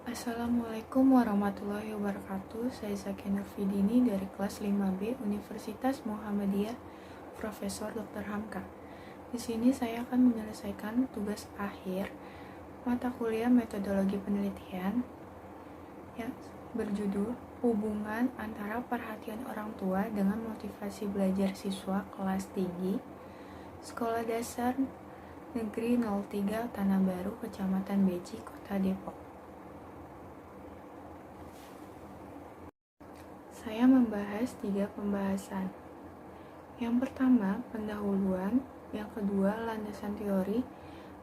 Assalamualaikum warahmatullahi wabarakatuh. Saya Zakia Nurfidini dari kelas 5B Universitas Muhammadiyah Profesor Dr. Hamka. Di sini saya akan menyelesaikan tugas akhir mata kuliah metodologi penelitian yang berjudul Hubungan antara perhatian orang tua dengan motivasi belajar siswa kelas tinggi Sekolah Dasar Negeri 03 Tanah Baru, Kecamatan Beji, Kota Depok. Saya membahas 3 pembahasan. Yang pertama, pendahuluan, yang kedua, landasan teori,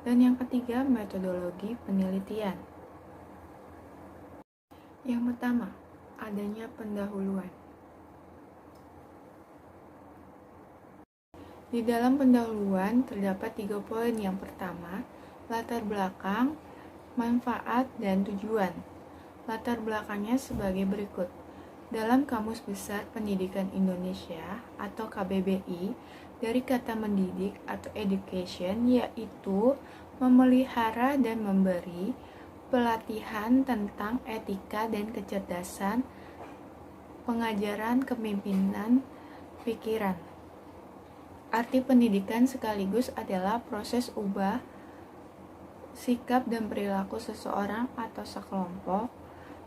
dan yang ketiga, metodologi penelitian. Yang pertama, adanya pendahuluan. Di dalam pendahuluan terdapat 3 poin. Yang pertama, latar belakang, manfaat, dan tujuan. Latar belakangnya sebagai berikut. Dalam Kamus Besar Pendidikan Indonesia atau KBBI, dari kata mendidik atau education yaitu memelihara dan memberi pelatihan tentang etika dan kecerdasan, pengajaran kepemimpinan pikiran. Arti pendidikan sekaligus adalah proses ubah sikap dan perilaku seseorang atau sekelompok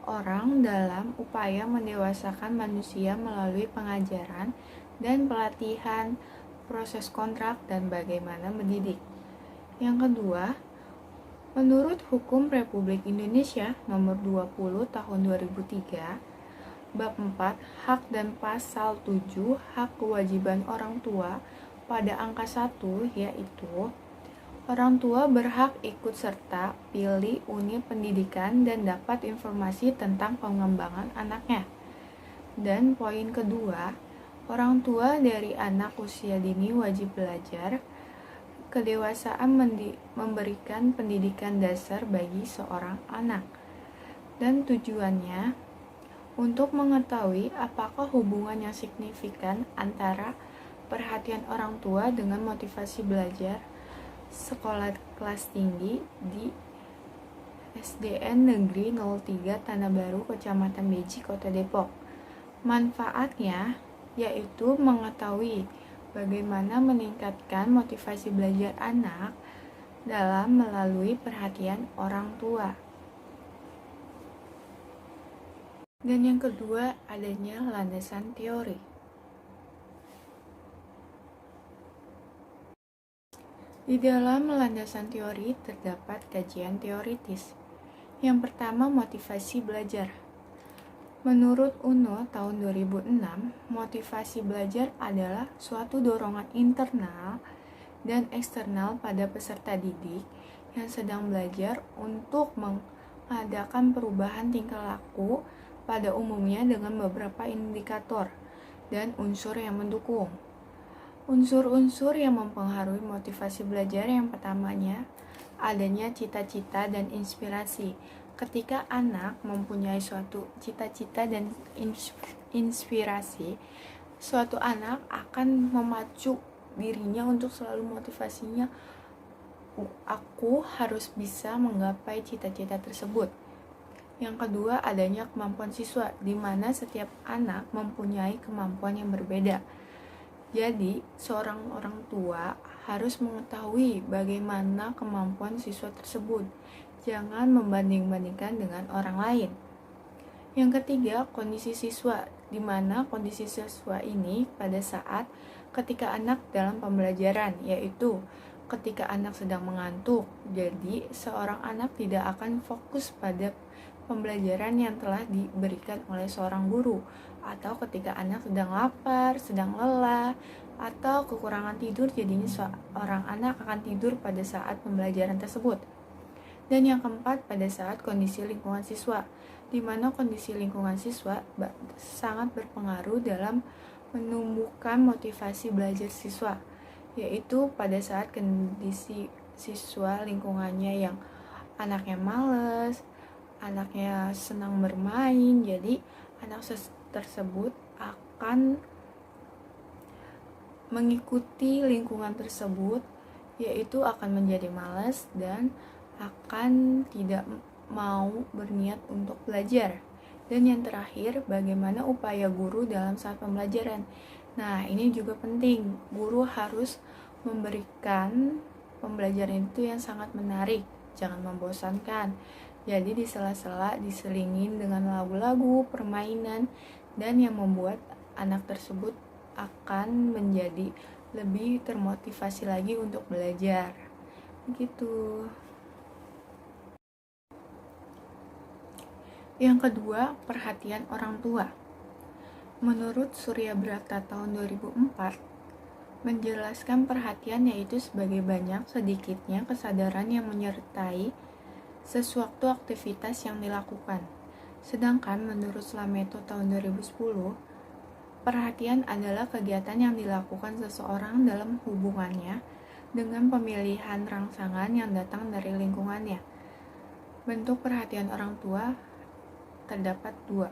orang dalam upaya mendewasakan manusia melalui pengajaran dan pelatihan, proses kontrak, dan bagaimana mendidik. Yang kedua, menurut Hukum Republik Indonesia Nomor 20 Tahun 2003, Bab 4, Hak dan Pasal 7, Hak Kewajiban Orang Tua pada angka 1, yaitu orang tua berhak ikut serta pilih unit pendidikan dan dapat informasi tentang pengembangan anaknya. Dan poin kedua, orang tua dari anak usia dini wajib belajar. Kedewasaan memberikan pendidikan dasar bagi seorang anak. Dan tujuannya untuk mengetahui apakah hubungan yang signifikan antara perhatian orang tua dengan motivasi belajar sekolah kelas tinggi di SDN Negeri 03 Tanah Baru, Kecamatan Beji, Kota Depok. Manfaatnya yaitu mengetahui bagaimana meningkatkan motivasi belajar anak dalam melalui perhatian orang tua. Dan yang kedua, adanya landasan teori. Di dalam landasan teori terdapat kajian teoritis. Yang pertama, motivasi belajar. Menurut UNO tahun 2006, motivasi belajar adalah suatu dorongan internal dan eksternal pada peserta didik yang sedang belajar untuk mengadakan perubahan tingkah laku pada umumnya dengan beberapa indikator dan unsur yang mendukung. Unsur-unsur yang mempengaruhi motivasi belajar yang pertamanya adanya cita-cita dan inspirasi. Ketika anak mempunyai suatu cita-cita dan inspirasi, suatu anak akan memacu dirinya untuk selalu motivasinya, aku harus bisa menggapai cita-cita tersebut. Yang kedua, adanya kemampuan siswa, di mana setiap anak mempunyai kemampuan yang berbeda. Jadi, seorang orang tua harus mengetahui bagaimana kemampuan siswa tersebut. Jangan membanding-bandingkan dengan orang lain. Yang ketiga, kondisi siswa, di mana kondisi siswa ini pada saat ketika anak dalam pembelajaran, yaitu ketika anak sedang mengantuk. Jadi, seorang anak tidak akan fokus pada pembelajaran yang telah diberikan oleh seorang guru, atau ketika anak sedang lapar, sedang lelah, atau kekurangan tidur, jadinya seorang anak akan tidur pada saat pembelajaran tersebut. Dan yang keempat, pada saat kondisi lingkungan siswa, di mana kondisi lingkungan siswa sangat berpengaruh dalam menumbuhkan motivasi belajar siswa, yaitu pada saat kondisi siswa lingkungannya yang anaknya malas, anaknya senang bermain, jadi anak tersebut akan mengikuti lingkungan tersebut, yaitu akan menjadi malas dan akan tidak mau berniat untuk belajar. Dan yang terakhir, bagaimana upaya guru dalam saat pembelajaran. Nah, ini juga penting. Guru harus memberikan pembelajaran itu yang sangat menarik, jangan membosankan. Jadi di sela-sela diselingin dengan lagu-lagu, permainan, dan yang membuat anak tersebut akan menjadi lebih termotivasi lagi untuk belajar. Begitu. Yang kedua, perhatian orang tua. Menurut Surya Brata tahun 2004, menjelaskan perhatian yaitu sebagai banyak sedikitnya kesadaran yang menyertai sesuatu aktivitas yang dilakukan. Sedangkan menurut Slameto tahun 2010, perhatian adalah kegiatan yang dilakukan seseorang dalam hubungannya dengan pemilihan rangsangan yang datang dari lingkungannya. Bentuk perhatian orang tua terdapat dua.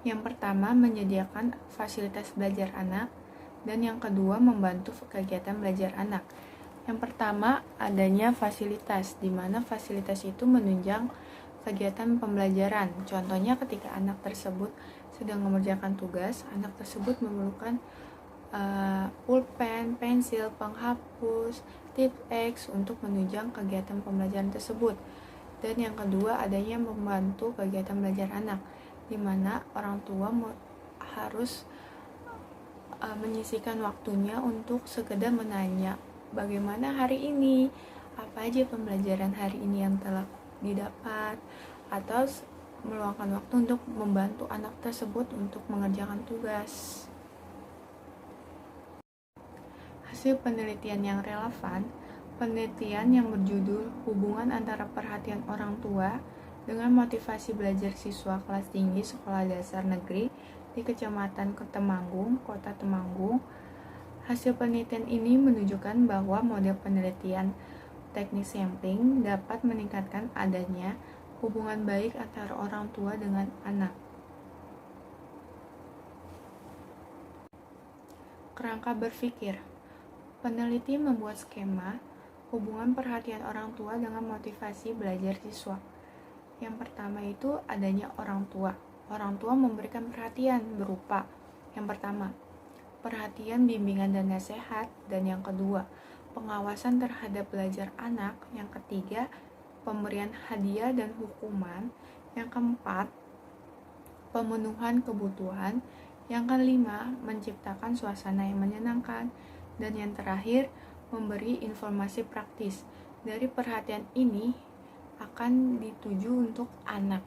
Yang pertama, menyediakan fasilitas belajar anak, dan yang kedua, membantu kegiatan belajar anak. Yang pertama, adanya fasilitas, di mana fasilitas itu menunjang kegiatan pembelajaran. Contohnya ketika anak tersebut sedang mengerjakan tugas, anak tersebut memerlukan pulpen, pensil, penghapus, tips X untuk menunjang kegiatan pembelajaran tersebut. Dan yang kedua, adanya membantu kegiatan belajar anak, di mana orang tua harus menyisihkan waktunya untuk sekedar menanya bagaimana hari ini, apa aja pembelajaran hari ini yang telah didapat, atau meluangkan waktu untuk membantu anak tersebut untuk mengerjakan tugas. Hasil penelitian yang relevan, penelitian yang berjudul Hubungan Antara Perhatian Orang Tua dengan Motivasi Belajar Siswa Kelas Tinggi Sekolah Dasar Negeri di Kecamatan Temanggung, Kota Temanggung. Hasil penelitian ini menunjukkan bahwa model penelitian teknik sampling dapat meningkatkan adanya hubungan baik antara orang tua dengan anak. Kerangka berpikir. Peneliti membuat skema hubungan perhatian orang tua dengan motivasi belajar siswa. Yang pertama itu adanya orang tua. Orang tua memberikan perhatian berupa yang pertama, perhatian bimbingan dan nasihat, dan yang kedua, pengawasan terhadap belajar anak, yang ketiga, pemberian hadiah dan hukuman, yang keempat, pemenuhan kebutuhan, yang kelima, menciptakan suasana yang menyenangkan, dan yang terakhir, memberi informasi praktis. Dari perhatian ini akan dituju untuk anak.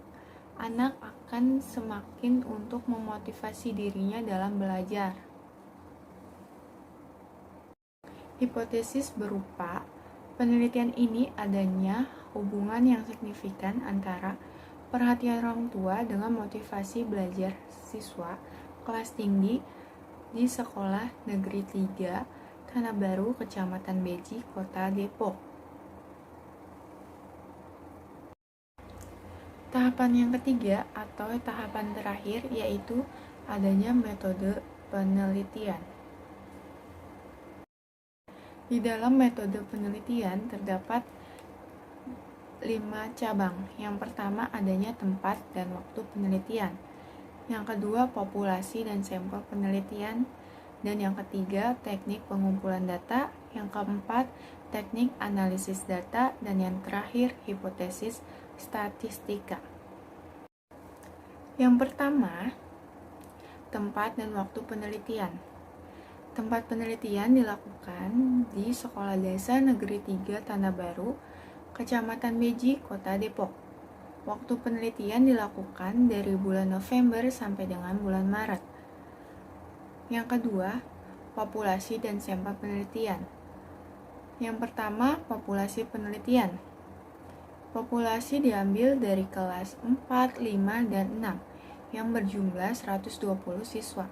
Anak akan semakin untuk memotivasi dirinya dalam belajar. Hipotesis berupa penelitian ini adanya hubungan yang signifikan antara perhatian orang tua dengan motivasi belajar siswa kelas tinggi di Sekolah Negeri 3 Tanah Baru, Kecamatan Beji, Kota Depok. Tahapan yang ketiga atau tahapan terakhir yaitu adanya metode penelitian. Di dalam metode penelitian terdapat 5 cabang. Yang pertama adanya tempat dan waktu penelitian. Yang kedua populasi dan sampel penelitian. Dan yang ketiga teknik pengumpulan data. Yang keempat teknik analisis data. Dan yang terakhir hipotesis statistika. Yang pertama, tempat dan waktu penelitian. Tempat penelitian dilakukan di Sekolah Dasar Negeri 3 Tanah Baru, Kecamatan Beji, Kota Depok. Waktu penelitian dilakukan dari bulan November sampai dengan bulan Maret. Yang kedua, populasi dan sampel penelitian. Yang pertama, populasi penelitian. Populasi diambil dari kelas 4, 5, dan 6 yang berjumlah 120 siswa.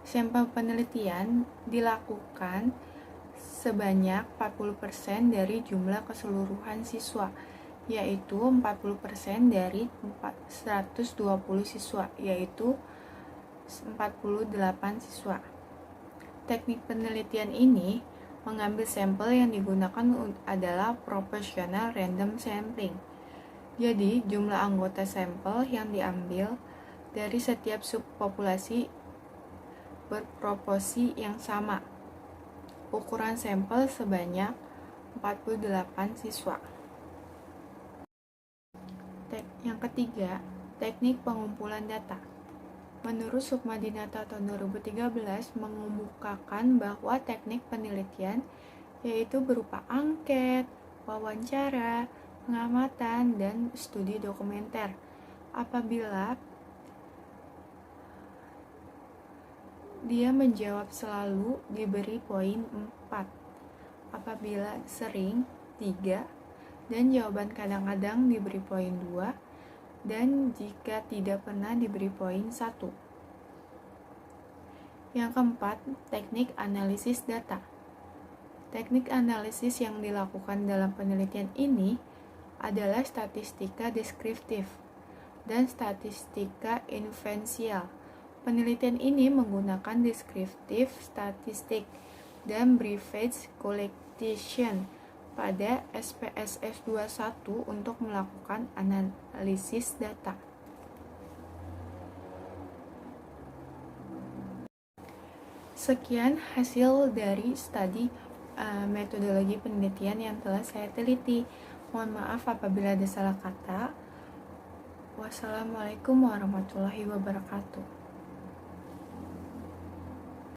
Sampel penelitian dilakukan sebanyak 40% dari jumlah keseluruhan siswa, yaitu 40% dari 120 siswa, yaitu 48 siswa. Teknik penelitian ini mengambil sampel yang digunakan adalah proportional random sampling. Jadi, jumlah anggota sampel yang diambil dari setiap subpopulasi berproporsi yang sama. Ukuran sampel sebanyak 48 siswa. Yang ketiga, teknik pengumpulan data. Menurut Sukmadinata tahun 2013 mengemukakan bahwa teknik penelitian yaitu berupa angket, wawancara, pengamatan, dan studi dokumenter. Apabila dia menjawab selalu diberi poin 4, apabila sering 3, dan jawaban kadang-kadang diberi poin 2, dan jika tidak pernah diberi poin 1. Yang keempat, teknik analisis data. Teknik analisis yang dilakukan dalam penelitian ini adalah statistika deskriptif dan statistika inferensial. Penelitian ini menggunakan deskriptif statistik dan brevet collection pada SPSS 21 untuk melakukan analisis data. Sekian hasil dari studi metodologi penelitian yang telah saya teliti. Mohon maaf apabila ada salah kata. Wassalamualaikum warahmatullahi wabarakatuh.